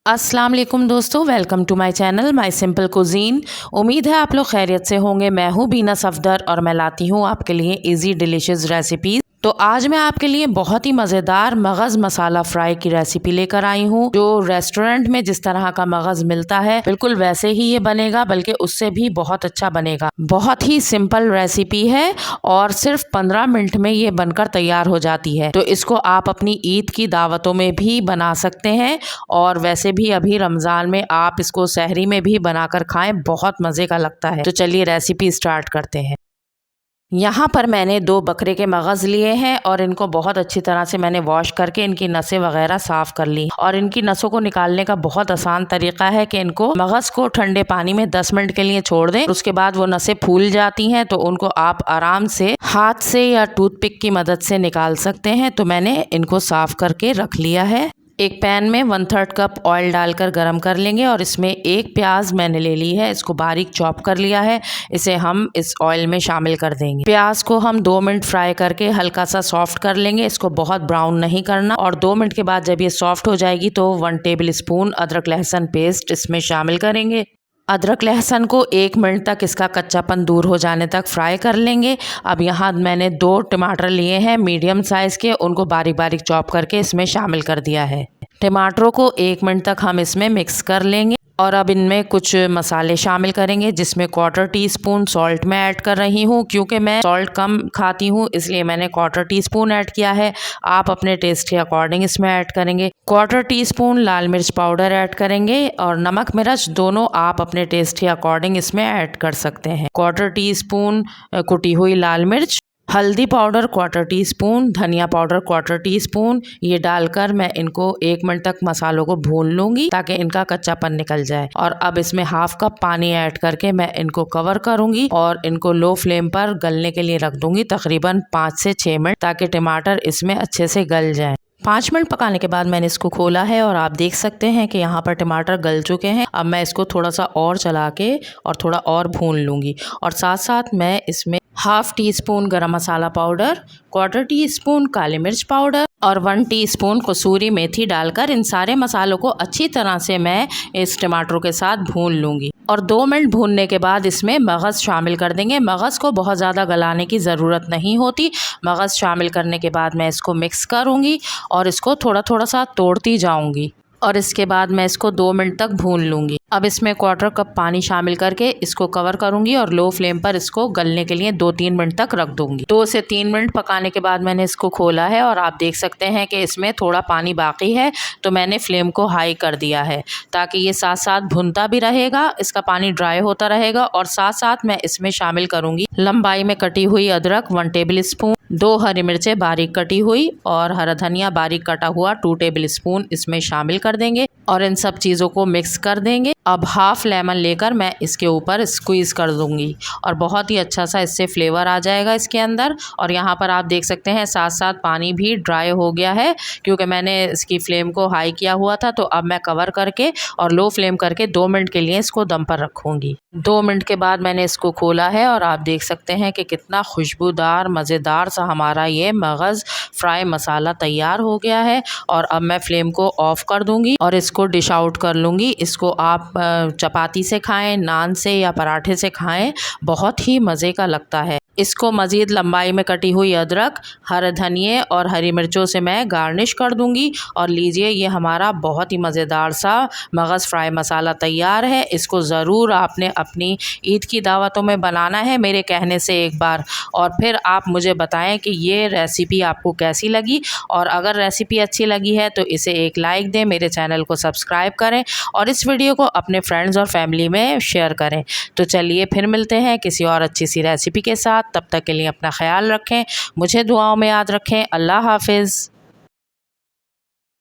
अस्सलाम वालेकुम दोस्तों, welcome to my channel my simple cuisine. उम्मीद है आप लोग खैरियत से होंगे। मैं हूँ बीना सफदर और मैं लाती हूँ आपके लिए इजी डिलीशियस रेसिपीज़। तो आज मैं आपके लिए बहुत ही मज़ेदार मगज़ मसाला फ्राई की रेसिपी लेकर आई हूँ। जो रेस्टोरेंट में जिस तरह का मगज़ मिलता है बिल्कुल वैसे ही ये बनेगा, बल्कि उससे भी बहुत अच्छा बनेगा। बहुत ही सिंपल रेसिपी है और सिर्फ 15 मिनट में ये बनकर तैयार हो जाती है। तो इसको आप अपनी ईद की दावतों में भी बना सकते हैं और वैसे भी अभी रमज़ान में आप इसको सहरी में भी बनाकर खाएं, बहुत मज़े का लगता है। तो चलिए रेसिपी स्टार्ट करते हैं। यहाँ पर मैंने 2 बकरे के मगज़ लिए हैं और इनको बहुत अच्छी तरह से मैंने वॉश करके इनकी नसें वगैरह साफ़ कर ली। और इनकी नसों को निकालने का बहुत आसान तरीका है कि इनको मगज़ को ठंडे पानी में 10 मिनट के लिए छोड़ दें। उसके बाद वो नसें फूल जाती हैं तो उनको आप आराम से हाथ से या टूथपिक की मदद से निकाल सकते हैं। तो मैंने इनको साफ़ करके रख लिया है। एक पैन में 1/3 कप ऑयल डालकर गरम कर लेंगे और इसमें एक प्याज मैंने ले ली है, इसको बारीक चॉप कर लिया है। इसे हम इस ऑयल में शामिल कर देंगे। प्याज को हम 2 मिनट फ्राई करके हल्का सा सॉफ्ट कर लेंगे। इसको बहुत ब्राउन नहीं करना। और 2 मिनट के बाद जब ये सॉफ्ट हो जाएगी तो 1 टेबल स्पून अदरक लहसुन पेस्ट इसमें शामिल करेंगे। अदरक लहसुन को 1 मिनट तक इसका कच्चापन दूर हो जाने तक फ्राई कर लेंगे। अब यहाँ मैंने 2 टमाटर लिए हैं मीडियम साइज़ के, उनको बारीक बारीक चॉप करके इसमें शामिल कर दिया है। टमाटरों को 1 मिनट तक हम इसमें मिक्स कर लेंगे। और अब इनमें कुछ मसाले शामिल करेंगे, जिसमें 1/4 टीस्पून सॉल्ट मैं ऐड कर रही हूँ। क्योंकि मैं सॉल्ट कम खाती हूँ इसलिए मैंने 1/4 टीस्पून ऐड किया है। आप अपने टेस्ट के अकॉर्डिंग इसमें ऐड करेंगे। 1/4 टीस्पून लाल मिर्च पाउडर ऐड करेंगे और नमक मिर्च दोनों आप अपने टेस्ट के अकॉर्डिंग इसमें ऐड कर सकते हैं। 1/4 टीस्पून कुटी हुई लाल मिर्च, हल्दी पाउडर 1/4 टीस्पून, धनिया पाउडर 1/4 टीस्पून, ये डालकर मैं इनको 1 मिनट तक मसालों को भून लूँगी ताकि इनका कच्चापन निकल जाए। और अब इसमें 1/2 कप पानी ऐड करके मैं इनको कवर करूँगी और इनको लो फ्लेम पर गलने के लिए रख दूँगी तकरीबन 5 से 6 मिनट, ताकि टमाटर इसमें अच्छे से गल जाएँ। 5 मिनट पकाने के बाद मैंने इसको खोला है और आप देख सकते हैं कि यहाँ पर टमाटर गल चुके हैं। अब मैं इसको थोड़ा सा और चला के और थोड़ा और भून लूँगी। और साथ साथ मैं इसमें 1/2 टीस्पून गरम मसाला पाउडर, 1/4 टीस्पून काली मिर्च पाउडर और 1 टीस्पून कसूरी मेथी डालकर इन सारे मसालों को अच्छी तरह से मैं इस टमाटरों के साथ भून लूँगी। और 2 मिनट भूनने के बाद इसमें मगज़ शामिल कर देंगे। मगज़ को बहुत ज़्यादा गलाने की ज़रूरत नहीं होती। मगज़ शामिल करने के बाद मैं इसको मिक्स करूँगी और इसको थोड़ा थोड़ा सा तोड़ती जाऊँगी। और इसके बाद मैं इसको 2 मिनट तक भून लूँगी। अब इसमें 1/4 कप पानी शामिल करके इसको कवर करूँगी और लो फ्लेम पर इसको गलने के लिए 2-3 मिनट तक रख दूँगी। 2 से 3 मिनट पकाने के बाद मैंने इसको खोला है और आप देख सकते हैं कि इसमें थोड़ा पानी बाकी है। तो मैंने फ्लेम को हाई कर दिया है ताकि ये साथ साथ भुनता भी रहेगा, इसका पानी ड्राई होता रहेगा। और साथ साथ मैं इसमें शामिल करूँगी लंबाई में कटी हुई अदरक 1 टेबल स्पून, 2 हरी मिर्चें बारीक कटी हुई और हरा धनिया बारीक कटा हुआ 2 टेबल स्पून इसमें शामिल कर देंगे और इन सब चीज़ों को मिक्स कर देंगे। अब 1/2 लेमन लेकर मैं इसके ऊपर स्क्वीज़ कर दूंगी और बहुत ही अच्छा सा इससे फ्लेवर आ जाएगा इसके अंदर। और यहाँ पर आप देख सकते हैं साथ साथ पानी भी ड्राई हो गया है क्योंकि मैंने इसकी फ्लेम को हाई किया हुआ था। तो अब मैं कवर करके और लो फ्लेम करके 2 मिनट के लिए इसको दम पर रखूँगी। 2 मिनट के बाद मैंने इसको खोला है और आप देख सकते हैं कि कितना खुशबूदार मज़ेदार सा हमारा ये मगज़ फ्राई मसाला तैयार हो गया है। और अब मैं फ्लेम को ऑफ कर दूंगी और इसको डिश आउट कर लूँगी। इसको आप चपाती से खाएं, नान से या पराठे से खाएं, बहुत ही मज़े का लगता है। इसको मज़ीद लंबाई में कटी हुई अदरक, हरे धनिए और हरी मिर्चों से मैं गार्निश कर दूंगी। और लीजिए ये हमारा बहुत ही मज़ेदार सा मगज़ फ्राई मसाला तैयार है। इसको ज़रूर आपने अपनी ईद की दावतों में बनाना है मेरे कहने से एक बार, और फिर आप मुझे बताएं कि ये रेसिपी आपको कैसी लगी। और अगर रेसिपी अच्छी लगी है तो इसे एक लाइक दें, मेरे चैनल को सब्सक्राइब करें और इस वीडियो को अपने फ्रेंड्स और फैमिली में शेयर करें। तो चलिए फिर मिलते हैं किसी और अच्छी सी रेसिपी के साथ। तब तक के लिए अपना ख्याल रखें, मुझे दुआओं में याद रखें। अल्लाह हाफिज़।